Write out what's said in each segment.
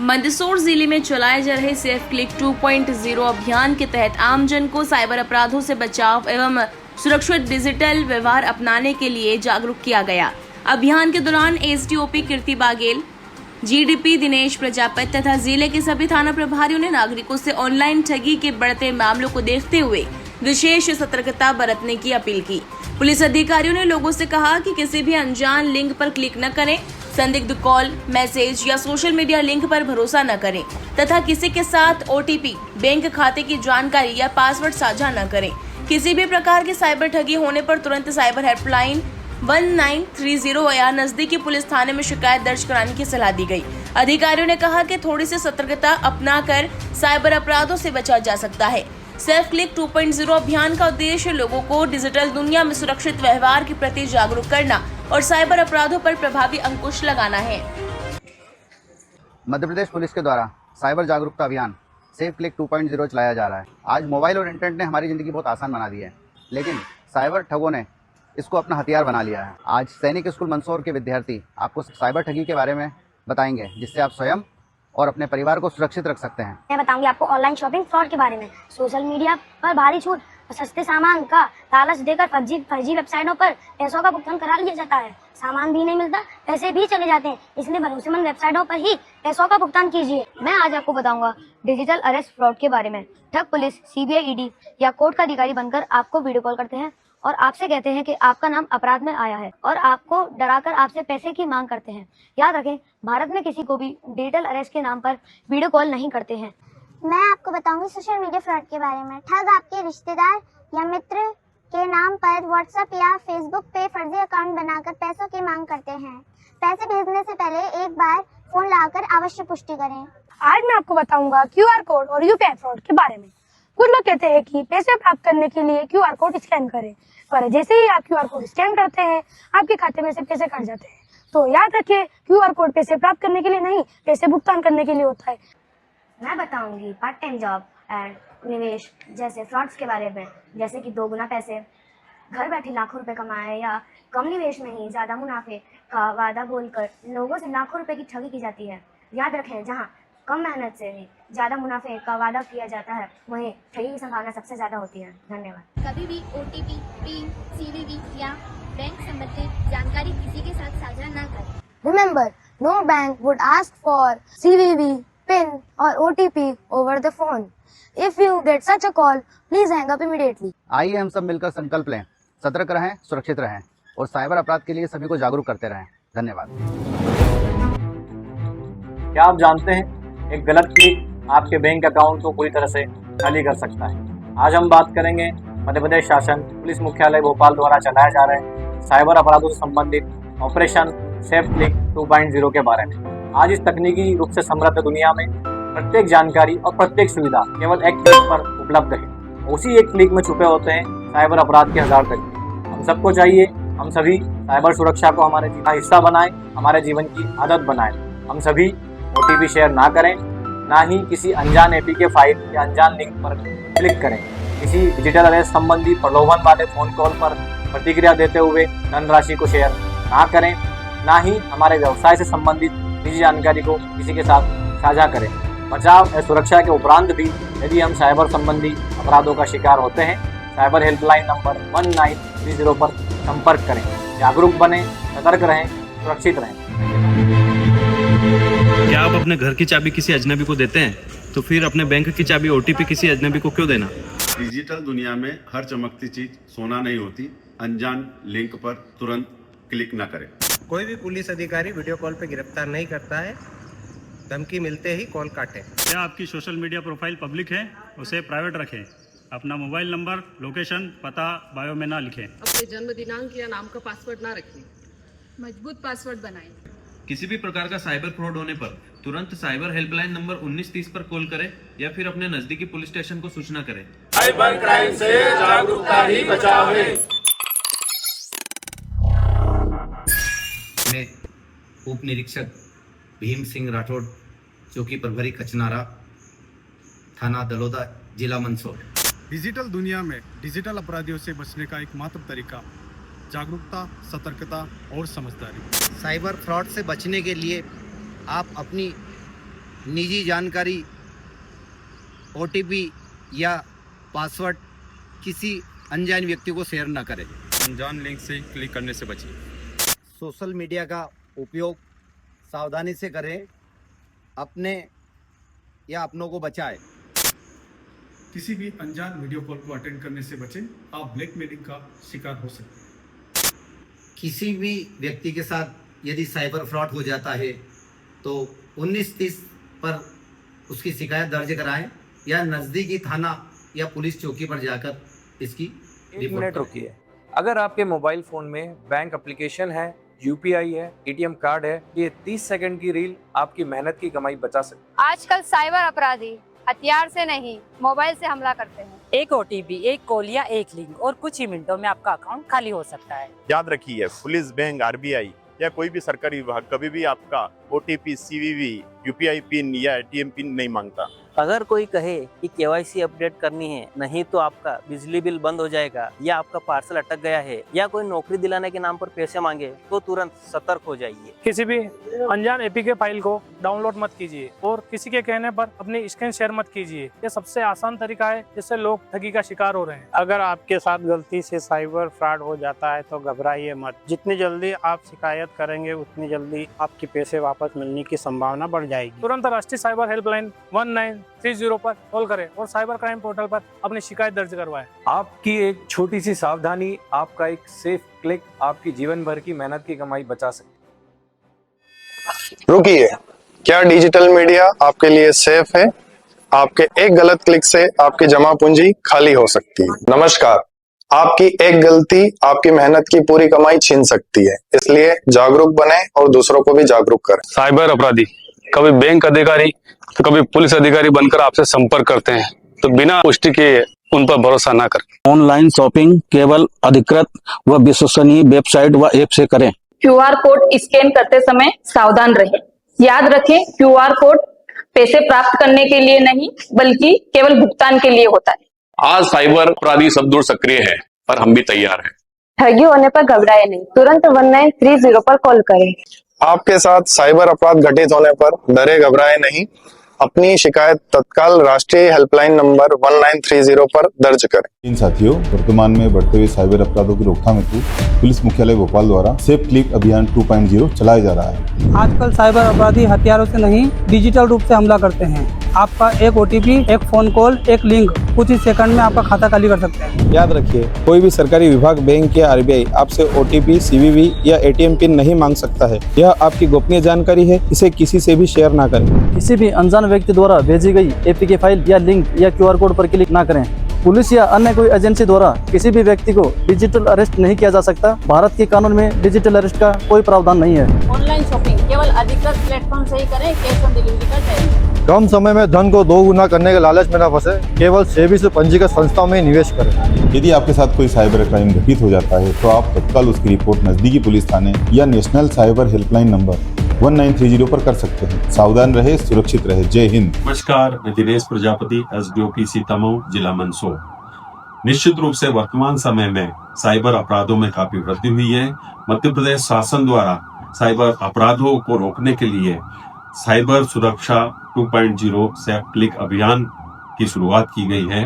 मंदसौर जिले में चलाए जा रहे सेफ क्लिक 2.0 अभियान के तहत आमजन को साइबर अपराधों से बचाव एवं सुरक्षित डिजिटल व्यवहार अपनाने के लिए जागरूक किया गया। अभियान के दौरान एसडीओपी कीर्ति बागेल, जीडीपी दिनेश प्रजापति तथा जिले के सभी थाना प्रभारियों ने नागरिकों से ऑनलाइन ठगी के बढ़ते मामलों को देखते हुए विशेष सतर्कता बरतने की अपील की। पुलिस अधिकारियों ने लोगों से कहा कि किसी भी अनजान लिंक पर क्लिक न करें, संदिग्ध कॉल, मैसेज या सोशल मीडिया लिंक पर भरोसा न करें तथा किसी के साथ ओटीपी, बैंक खाते की जानकारी या पासवर्ड साझा न करें। किसी भी प्रकार की साइबर ठगी होने पर तुरंत साइबर हेल्पलाइन 1930 या नजदीकी पुलिस थाने में शिकायत दर्ज कराने की सलाह दी गई। अधिकारियों ने कहा कि थोड़ी सी सतर्कता अपनाकर साइबर अपराधों से बचा जा सकता है। सेफ क्लिक 2.0 अभियान का उद्देश्य लोगों को डिजिटल दुनिया में सुरक्षित व्यवहार के प्रति जागरूक करना और साइबर अपराधों पर प्रभावी अंकुश लगाना है। मध्य प्रदेश पुलिस के द्वारा साइबर जागरूकता अभियान सेफ क्लिक 2.0 चलाया जा रहा है। आज मोबाइल और इंटरनेट ने हमारी ज़िंदगी बहुत आसान बना दी है, लेकिन साइबर ठगों ने इसको अपना हथियार बना लिया है। आज सैनिक स्कूल मंदसौर के विद्यार्थी आपको साइबर ठगी के बारे में बताएंगे, जिससे आप स्वयं और अपने परिवार को सुरक्षित रख सकते हैं। मैं बताऊंगी आपको ऑनलाइन शॉपिंग फ्रॉड के बारे में। सोशल मीडिया पर भारी छूट और सस्ते सामान का लालच देकर फर्जी वेबसाइटों पर पैसों का भुगतान करा लिया जाता है। सामान भी नहीं मिलता, पैसे भी चले जाते हैं, इसलिए भरोसेमंद वेबसाइटों पर ही पैसों का भुगतान कीजिए। मैं आज आपको बताऊंगा डिजिटल अरेस्ट फ्रॉड के बारे में। ठग पुलिस, सीबीआई, ईडी या कोर्ट का अधिकारी बनकर आपको वीडियो कॉल करते हैं और आपसे कहते हैं कि आपका नाम अपराध में आया है और आपको डराकर आपसे पैसे की मांग करते हैं। याद रखें, भारत में किसी को भी डिजिटल अरेस्ट के नाम पर वीडियो कॉल नहीं करते हैं। मैं आपको बताऊंगी सोशल मीडिया फ्रॉड के बारे में। ठग आपके रिश्तेदार या मित्र के नाम पर व्हाट्सएप या फेसबुक पे फर्जी अकाउंट बनाकर पैसों की मांग करते हैं। पैसे भेजने से पहले एक बार फोन लगाकर अवश्य पुष्टि करें। आज मैं आपको बताऊंगा क्यूआर कोड और यूपीआई फ्रॉड के बारे में। कुछ लोग कहते हैं कि पैसे प्राप्त करने के लिए क्यूआर कोड स्कैन करें, पर जैसे ही आप क्यूआर कोड स्कैन करते हैं आपके खाते में से पैसे कट जाते हैं। तो याद रखिए, क्यूआर कोड पैसे प्राप्त करने के लिए नहीं, पैसे भुगतान करने के लिए होता है। मैं बताऊंगी पार्ट टाइम जॉब एंड निवेश जैसे फ्रॉड्स के बारे में, जैसे कि 2 गुना पैसे, घर बैठे लाखों रुपए कमाए या कम निवेश में ही ज्यादा मुनाफे का वादा बोलकर लोगों से लाखों रुपए की ठगी की जाती है। याद रखें, जहाँ कम मेहनत से भी ज्यादा मुनाफे का वादा किया जाता है, वहीं ठगी की संभावना सबसे ज्यादा होती है। धन्यवाद। कभी भी ओटीपी, पिन, सीवीवी या बैंक संबंधित जानकारी किसी के साथ साझा ना करें। Remember, no bank would ask for CVV, PIN और OTP over the phone. If you get such a call, please hang up immediately. आइए हम सब मिलकर संकल्प लें, सतर्क रहें, सुरक्षित रहें और साइबर अपराध के लिए सभी को जागरूक करते रहें। धन्यवाद। क्या आप जानते हैं, एक गलत क्लिक आपके बैंक अकाउंट को पूरी तरह से खाली कर सकता है। आज हम बात करेंगे मध्य प्रदेश शासन पुलिस मुख्यालय भोपाल द्वारा चलाए जा रहे साइबर अपराधों से संबंधित ऑपरेशन सेफ क्लिक 2.0 के बारे में। आज इस तकनीकी रूप से समृद्ध दुनिया में प्रत्येक जानकारी और प्रत्येक सुविधा केवल एक क्लिक पर उपलब्ध है। उसी एक क्लिक में छुपे होते हैं साइबर अपराध के 1000 तरीके। हम सबको चाहिए, हम सभी साइबर सुरक्षा को हमारे जीवन का हिस्सा बनाएं, हमारे जीवन की आदत बनाएं। हम सभी ओटीपी शेयर ना करें, ना ही किसी अनजान एपी के फाइल या अनजान लिंक पर क्लिक करें। किसी डिजिटल अरेस्ट संबंधी प्रलोभन वाले फोन कॉल पर प्रतिक्रिया देते हुए धनराशि को शेयर ना करें, ना ही हमारे व्यवसाय से संबंधित निजी जानकारी को किसी के साथ साझा करें। बचाव और सुरक्षा के उपरांत भी यदि हम साइबर संबंधी अपराधों का शिकार होते हैं, साइबर हेल्पलाइन नंबर 1930 पर संपर्क करें। जागरूक बने, सतर्क रहें, सुरक्षित रहें। क्या आप अपने घर की चाबी किसी अजनबी को देते हैं, तो फिर अपने बैंक की चाबी ओटीपी किसी अजनबी को क्यों देना। डिजिटल दुनिया में हर चमकती चीज सोना नहीं होती। अनजान लिंक पर तुरंत क्लिक न करें। कोई भी पुलिस अधिकारी वीडियो कॉल पे गिरफ्तार नहीं करता है। धमकी मिलते ही कॉल काटें। क्या आपकी सोशल मीडिया प्रोफाइल पब्लिक है, उसे प्राइवेट रखें। अपना मोबाइल नंबर, लोकेशन, पता बायो में ना लिखें। अपने जन्म दिनांक या नाम का पासवर्ड ना रखें। मजबूत पासवर्ड बनाएं। किसी भी प्रकार का साइबर फ्रॉड होने पर तुरंत साइबर हेल्पलाइन नंबर 1930 पर कॉल करें या फिर अपने नजदीकी पुलिस स्टेशन को सूचना करें। साइबर क्राइम से जागरूकता ही बचाव है। मैं उप निरीक्षक भीम सिंह राठौड़, चौकी प्रभारी कचनारा, थाना दलोदा, जिला मंदसौर। डिजिटल दुनिया में डिजिटल अपराधियों से बचने का एकमात्र तरीका जागरूकता, सतर्कता और समझदारी। साइबर फ्रॉड से बचने के लिए आप अपनी निजी जानकारी, OTP या पासवर्ड किसी अनजान व्यक्ति को शेयर न करें। अनजान लिंक से क्लिक करने से बचें। सोशल मीडिया का उपयोग सावधानी से करें, अपने या अपनों को बचाएं। किसी भी अनजान वीडियो कॉल को अटेंड करने से बचें, आप ब्लैकमेलिंग का शिकार हो सकते हैं। किसी भी व्यक्ति के साथ यदि साइबर फ्रॉड हो जाता है तो 1930 पर उसकी शिकायत दर्ज कराएं या नज़दीकी थाना या पुलिस चौकी पर जाकर इसकी रिपोर्ट रुकिए। अगर आपके मोबाइल फ़ोन में बैंक एप्लीकेशन है, UPI है, ATM कार्ड है, ये 30 सेकंड की रील आपकी मेहनत की कमाई बचा सकती है। आजकल साइबर अपराधी हथियार से नहीं, मोबाइल से हमला करते हैं। एक OTP, एक कॉल या एक लिंक और कुछ ही मिनटों में आपका अकाउंट खाली हो सकता है। याद रखिए, पुलिस, बैंक, RBI या कोई भी सरकारी विभाग कभी भी आपका OTP, CVV, UPI पिन या ATM पिन नहीं मांगता। अगर कोई कहे कि KYC अपडेट करनी है, नहीं तो आपका बिजली बिल बंद हो जाएगा या आपका पार्सल अटक गया है या कोई नौकरी दिलाने के नाम पर पैसे मांगे, तो तुरंत सतर्क हो जाइए। किसी भी अनजान APK फाइल को डाउनलोड मत कीजिए और किसी के कहने पर अपनी स्क्रीन शेयर मत कीजिए। ये सबसे आसान तरीका है जिससे लोग ठगी का शिकार हो रहे हैं। अगर आपके साथ गलती से साइबर फ्रॉड हो जाता है तो घबराइए मत। जितनी जल्दी आप शिकायत करेंगे उतनी जल्दी आपके पैसे वापस मिलने की संभावना बढ़ जाएगी। तुरंत राष्ट्रीय साइबर हेल्पलाइन 1930 पर कॉल करें और साइबर क्राइम पोर्टल पर अपनी शिकायत दर्ज करवाएं। आपकी एक छोटी सी सावधानी, आपका एक सेफ क्लिक आपकी जीवन भर की मेहनत की कमाई बचा सकती है। रुकिए, क्या डिजिटल मीडिया आपके लिए सेफ है? आपके एक गलत क्लिक से आपकी जमा पूंजी खाली हो सकती है। नमस्कार, आपकी एक गलती आपकी मेहनत की पूरी कमाई छीन सकती है, इसलिए जागरूक बने और दूसरों को भी जागरूक करें। साइबर अपराधी कभी बैंक अधिकारी तो कभी पुलिस अधिकारी बनकर आपसे संपर्क करते हैं, तो बिना पुष्टि के उन पर भरोसा ना करें। ऑनलाइन शॉपिंग केवल अधिकृत व विश्वसनीय वेबसाइट व ऐप से करें। QR कोड स्कैन करते समय सावधान रहें। याद रखें, QR कोड पैसे प्राप्त करने के लिए नहीं बल्कि केवल भुगतान के लिए होता है। आज साइबर अपराधी सब दूर सक्रिय है, पर हम भी तैयार हैं। ठगी होने पर घबराए नहीं, तुरंत 1930 पर कॉल करें। आपके साथ साइबर अपराध घटित होने पर डरे घबराए नहीं, अपनी शिकायत तत्काल राष्ट्रीय हेल्पलाइन नंबर 1930 पर दर्ज करें। इन साथियों, वर्तमान में बढ़ते हुए साइबर अपराधों की रोकथाम हेतु पुलिस मुख्यालय भोपाल द्वारा सेफ क्लिक अभियान 2.0 चलाया जा रहा है। आजकल साइबर अपराधी हथियारों से नहीं, डिजिटल रूप से हमला करते हैं। आपका एक OTP, एक फोन कॉल, एक लिंक कुछ ही सेकंड में आपका खाता खाली कर सकते हैं। याद रखिए, कोई भी सरकारी विभाग, बैंक या RBI आपसे OTP, CVV या ATM पिन नहीं मांग सकता है। यह आपकी गोपनीय जानकारी है, इसे किसी से भी शेयर ना करें। किसी भी अनजान व्यक्ति द्वारा भेजी गई APK फाइल या लिंक या QR कोड पर क्लिक ना करें। पुलिस या अन्य कोई एजेंसी द्वारा किसी भी व्यक्ति को डिजिटल अरेस्ट नहीं किया जा सकता। भारत के कानून में डिजिटल अरेस्ट का कोई प्रावधान नहीं है। ऑनलाइन शॉपिंग केवल अधिकृत प्लेटफॉर्म से ही करें, कैश ऑन डिलीवरी का चाहिए। कम समय में धन को 2 गुना करने के लालच में न फंसे, केवल सेबी से पंजीकृत संस्थाओं में निवेश करें। यदि आपके साथ कोई साइबर क्राइम घटित हो जाता है तो आप तत्काल उसकी रिपोर्ट नजदीकी पुलिस थाने या नेशनल साइबर हेल्पलाइन नंबर 1930 पर कर सकते हैं। सावधान रहे, सुरक्षित रहे। जय हिंद। नमस्कार, मैं दिनेश प्रजापति, SDOP सीतामऊ, जिला मंदसौर। निश्चित रूप से वर्तमान समय में साइबर अपराधों में काफी वृद्धि हुई है। मध्य प्रदेश शासन द्वारा साइबर अपराधों को रोकने के लिए साइबर सुरक्षा 2.0 सेफ क्लिक अभियान की शुरुआत की गई है।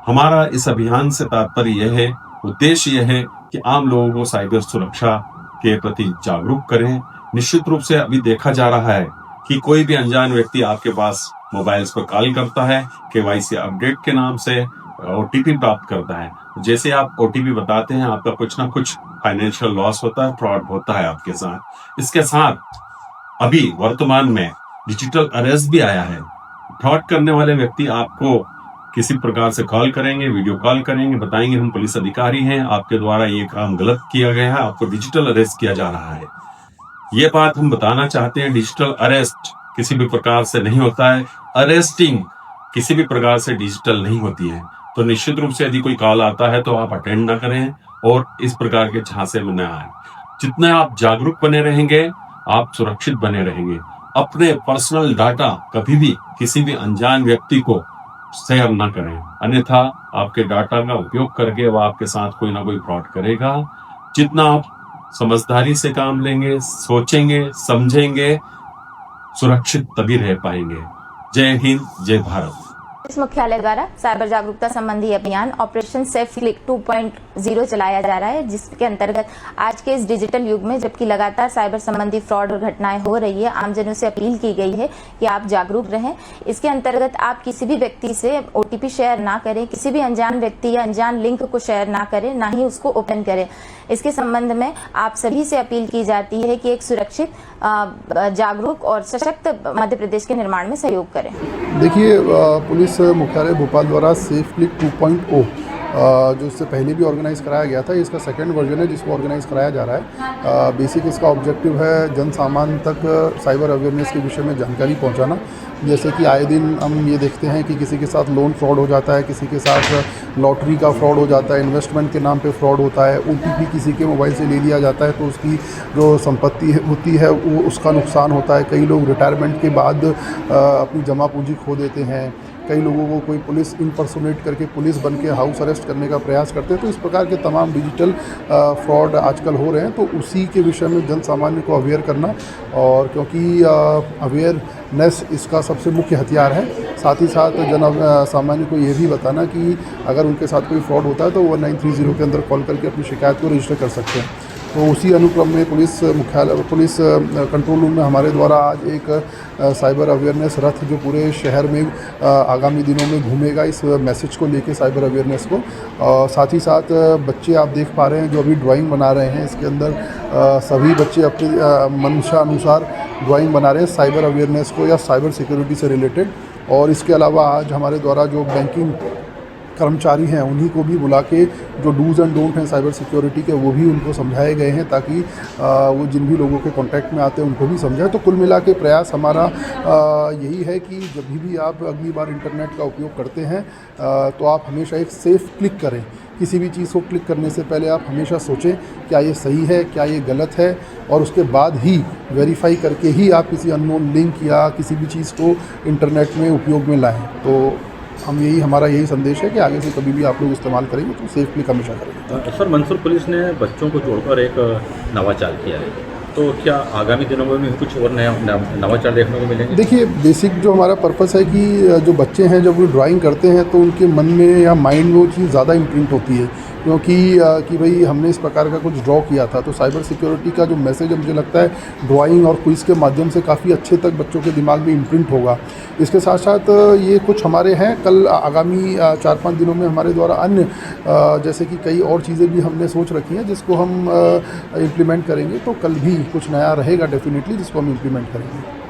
हमारा इस अभियान से तात्पर्य यह है, उद्देश्य यह है कि आम लोगों को साइबर सुरक्षा के प्रति जागरूक करें। निश्चित रूप से अभी देखा जा रहा है कि कोई भी अनजान व्यक्ति आपके पास मोबाइल्स पर कॉल करता है, KYC अपडेट के नाम से OTP प्राप्त करता है। जैसे आप OTP बताते हैं, आपका कुछ ना कुछ फाइनेंशियल लॉस होता है, फ्रॉड होता है आपके साथ। इसके साथ अभी वर्तमान में डिजिटल अरेस्ट भी आया है। फ्रॉड करने वाले व्यक्ति आपको किसी प्रकार से कॉल करेंगे, वीडियो कॉल करेंगे, बताएंगे हम पुलिस अधिकारी हैं, आपके द्वारा ये काम गलत किया गया है, आपको डिजिटल अरेस्ट किया जा रहा है। ये बात हम बताना चाहते हैं, डिजिटल अरेस्ट किसी भी प्रकार से नहीं होता है। अरेस्टिंग किसी भी प्रकार से डिजिटल नहीं होती है। तो निश्चित रूप से यदि कोई कॉल आता है तो आप अटेंड ना करें और इस प्रकार के झांसे में न आए। जितना आप जागरूक बने रहेंगे, आप सुरक्षित बने रहेंगे। अपने पर्सनल डाटा कभी भी किसी भी अनजान व्यक्ति को शेयर ना करें, अन्यथा आपके डाटा का उपयोग करके वह आपके साथ कोई ना कोई फ्रॉड करेगा। जितना आप समझदारी से काम लेंगे, सोचेंगे, समझेंगे, सुरक्षित तभी रह पाएंगे। जय हिंद, जय भारत। पुलिस मुख्यालय द्वारा साइबर जागरूकता संबंधी अभियान ऑपरेशन सेफ क्लिक 2.0 चलाया जा रहा है, जिसके अंतर्गत आज के इस डिजिटल युग में जबकि लगातार साइबर संबंधी फ्रॉड और घटनाएं हो रही है, आमजनों से अपील की गई है कि आप जागरूक रहें। इसके अंतर्गत आप किसी भी व्यक्ति से OTP शेयर ना करें, किसी भी अनजान व्यक्ति या अनजान लिंक को शेयर ना करें, ना ही उसको ओपन करें। इसके संबंध में आप सभी से अपील की जाती है कि एक सुरक्षित, जागरूक और सशक्त मध्य प्रदेश के निर्माण में सहयोग करें। देखिए, पुलिस मुख्यालय भोपाल द्वारा सेफ क्लिक 2.0 जो इससे पहले भी ऑर्गेनाइज कराया गया था, इसका सेकंड वर्जन है जिसको ऑर्गेनाइज कराया जा रहा है। बेसिक इसका ऑब्जेक्टिव है जन सामान्य तक साइबर अवेयरनेस के विषय में जानकारी पहुंचाना। जैसे कि आए दिन हम ये देखते हैं कि किसी के साथ लोन फ्रॉड हो जाता है, किसी के साथ लॉटरी का फ्रॉड हो जाता है, इन्वेस्टमेंट के नाम पे फ्रॉड होता है, OTP किसी के मोबाइल से ले लिया जाता है तो उसकी जो संपत्ति होती है वो उसका नुकसान होता है। कई लोग रिटायरमेंट के बाद अपनी जमा पूंजी खो देते हैं। कई लोगों को कोई पुलिस इम्पर्सोनेट करके पुलिस बन के हाउस अरेस्ट करने का प्रयास करते हैं। तो इस प्रकार के तमाम डिजिटल फ्रॉड आजकल हो रहे हैं, तो उसी के विषय में जन सामान्य को अवेयर करना, और क्योंकि अवेयरनेस इसका सबसे मुख्य हथियार है। साथ ही साथ जन सामान्य को ये भी बताना कि अगर उनके साथ कोई फ्रॉड होता है तो 1930 के अंदर कॉल करके अपनी शिकायत को रजिस्टर कर सकते हैं। तो उसी अनुक्रम में पुलिस कंट्रोल रूम में हमारे द्वारा आज एक साइबर अवेयरनेस रथ जो पूरे शहर में आगामी दिनों में घूमेगा, इस मैसेज को लेके साइबर अवेयरनेस को। साथ ही साथ बच्चे आप देख पा रहे हैं जो अभी ड्राइंग बना रहे हैं, इसके अंदर सभी बच्चे अपनी मंशा अनुसार ड्राइंग बना रहे हैं साइबर अवेयरनेस को या साइबर सिक्योरिटी से रिलेटेड। और इसके अलावा आज हमारे द्वारा जो बैंकिंग कर्मचारी हैं उन्हीं को भी बुला के जो डूज़ एंड डोंट हैं साइबर सिक्योरिटी के वो भी उनको समझाए गए हैं, ताकि वो जिन भी लोगों के कांटेक्ट में आते हैं उनको भी समझाएं। तो कुल मिला के प्रयास हमारा यही है कि जब भी आप अगली बार इंटरनेट का उपयोग करते हैं तो आप हमेशा एक सेफ क्लिक करें। किसी भी चीज़ को क्लिक करने से पहले आप हमेशा सोचें क्या ये सही है, क्या ये गलत है, और उसके बाद ही वेरीफाई करके ही आप किसी अननोन लिंक या किसी भी चीज़ को इंटरनेट में उपयोग में लाएं। तो हमारा यही संदेश है कि आगे से कभी भी आप लोग इस्तेमाल करेंगे तो सेफ क्लिक हमेशा करेंगे। सर, मंदसौर पुलिस ने बच्चों को जोड़कर एक नवाचार किया है, तो क्या आगामी दिनों में भी कुछ और नया नवाचार देखने को मिलेंगे? देखिए, बेसिक जो हमारा पर्पस है कि जो बच्चे हैं जब वो ड्राइंग करते हैं तो उनके मन में या माइंड में वो चीज़ ज़्यादा इम्प्रिंट होती है, क्योंकि कि भाई हमने इस प्रकार का कुछ ड्रॉ किया था। तो साइबर सिक्योरिटी का जो मैसेज है मुझे लगता है ड्राइंग और क्विज़ के माध्यम से काफ़ी अच्छे तक बच्चों के दिमाग में इम्प्रिंट होगा। इसके साथ साथ ये कुछ हमारे हैं, कल आगामी 4-5 दिनों में हमारे द्वारा अन्य जैसे कि कई और चीज़ें भी हमने सोच रखी हैं जिसको हम इम्प्लीमेंट करेंगे। तो कल भी कुछ नया रहेगा डेफिनेटली, जिसको हम इम्प्लीमेंट करेंगे।